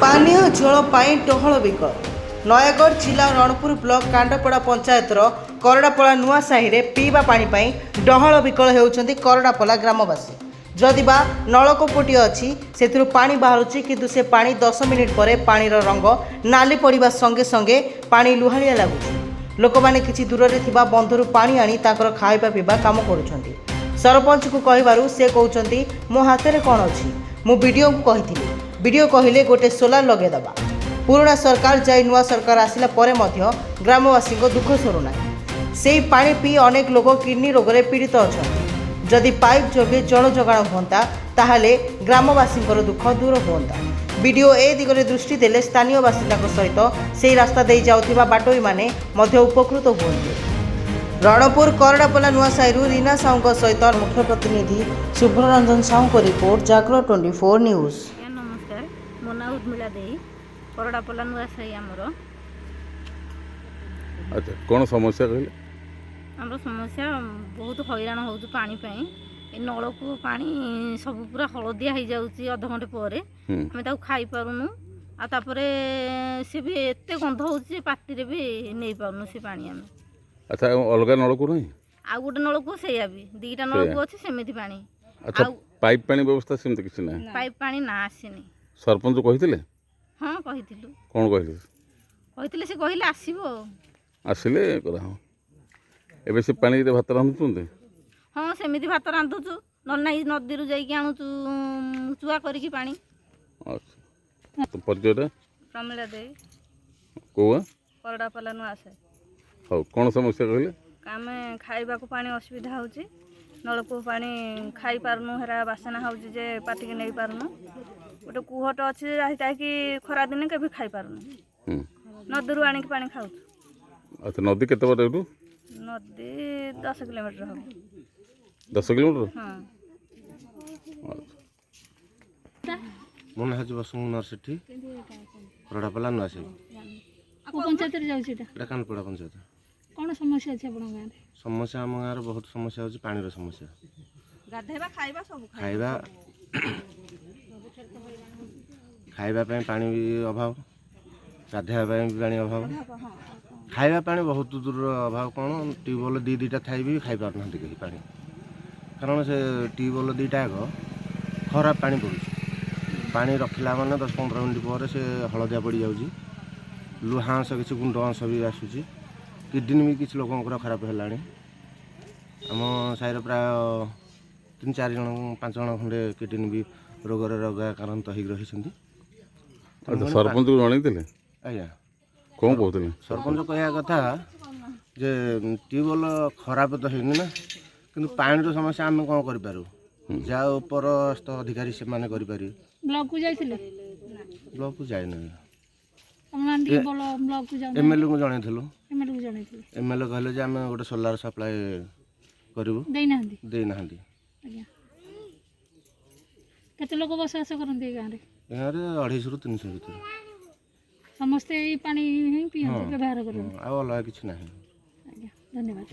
पानीय जल पाई टहल विकल नयगढ़ जिला रणपुर ब्लॉक कांडपड़ा पंचायतर करड़ापड़ा नुआ साहि रे पीवा पानी पाई डहल विकल होउछंती करड़ापला ग्रामवासी जदिबा नलकूपटी अच्छी से पानी बाहर किंतु से पानी 10 मिनिट पर पानीर रंग नाली पड़ा संगे संगे पानी लुहालिया लगुच लोक मैंने किसी दूर से बंधु पानी आनी ताकर खाଇବା पीवा काम करुछंती सरपंच को कहबारु से कहउछंती मो हाथ में कौन अच्छी मु वीडियो को कही वीडियो कहले गोटे सोलार लगेदबा पुराना सरकार जाई नुआ सरकार आसिला परे मध्य ग्रामवासी को दुख सरुना से पानी पी अनेक लोक किडनी रोग रे पीड़ित अच्छा जदि पाइप जोगे जल जोगाण होता ताहले ग्रामवासी दुख दूर होता वीडियो ए दिगरे दृष्टि देले स्थानीय बासिंदा सहित से रास्ता दे जाउथिबा बाटोई माने मध्य उपकृत होते रणपुर करड़ापला नुआ साहिरु रीना साहू सहित मुख्य प्रतिनिधि शुभ्ररंजन साहू को रिपोर्ट जागरण 24 न्यूज। नमस्कार मो ना उर्मिला देई करड़ापला नुआ साहि आमर। अच्छा कौन समस्या कहले? आमर समस्या बहुत हैरान हो पानी नलकू पानी सब पूरा हलदिया हो जाऊँगी अध घंटे पर आम खाई पारुनु आतापरे सी भी एत गंध हो पार्टी भी नहीं पारुनु से पानी आम। अच्छा अलग नलकू नहीं आ गोटे नलकू से भी दीटा नलकू अच्छे सेमती पानी। अच्छा पाइप पानी व्यवस्था सेमती किसी ना पाइप पानी ना आसीनी। सरपंच कही हाँ कही कौन कही से कहले आसबो आसिले एबे से पानी भात रांधुचंते? हाँ सेमती भात रांधुचु ना नदी रू जाइए आणुचु चुआ करिकी पानी। अच्छा तो परिचय प्रमिला दे कोआ करड़ापला नुआ साहि। हाँ कौन समस्या कहले? आम खाइबा को पानी असुविधा हो नलकू पानी खाई पारनु हेरा बासना हो पार्टी के नहीं पारनु गोटे कुहट अच्छे कि खरा दिन के खाई पारनु नदी रू आणिक पानी खाऊ। अच्छा नदी केते बाटे एठू? नदी 10 किलोमीटर हम। 10 किलोमीटर? हाँ मो ना हज बसु नरसिटी करड़ापला नुआ साहि पंचायत जाऊँ कानपड़ा पंचायत। कौन समस्या अच्छे अपन गाँव? समस्या आम गाँव बहुत समस्या होची पानी समस्या गाधेबा खाइबा सब खाइबा खाइबा पानी भी अभाव गाधेबा भी पानी अभाव खाइबा पानी बहुत दूर अभाव कौन ट्यूबवेल दीटा थाई भी खाई पार ना कहीं पानी कारण से ट्यूबवेल दीटा आग खराब पानी पड़ुଛି पानी रखला माने 10-15 मिनट पर से हलदिया पड़ जाऊँगी लुहा अंश किसी गुंड अंश भी आसूँ किडनी भी किसी लोक खराब है आम साहिर प्राय 3-4 जन 5 जन खंडे किडनी भी रोग रोगाक्रांत हो रही। सरपंच को जन आज्ञा कौन कहते? सरपंच कह कथा जे ट्यूबवेल खराब तो है ना कि पानी समस्या आम कौन करूँ जहाँ उपरस्थ अधिकारी से माने करें। ब्लॉक को जाइए? ब्लॉक को जाए एमएलए को जनइलु एमएलए कहले आम गोटे सोलार सप्लाई करूँ देना केते लोक बसवास करते गाँव रे? गाँव में 250 ରୁ 300 भीतर समस्ते पानी ही पीते व्यवहार करते अलग किसी ना। धन्यवाद।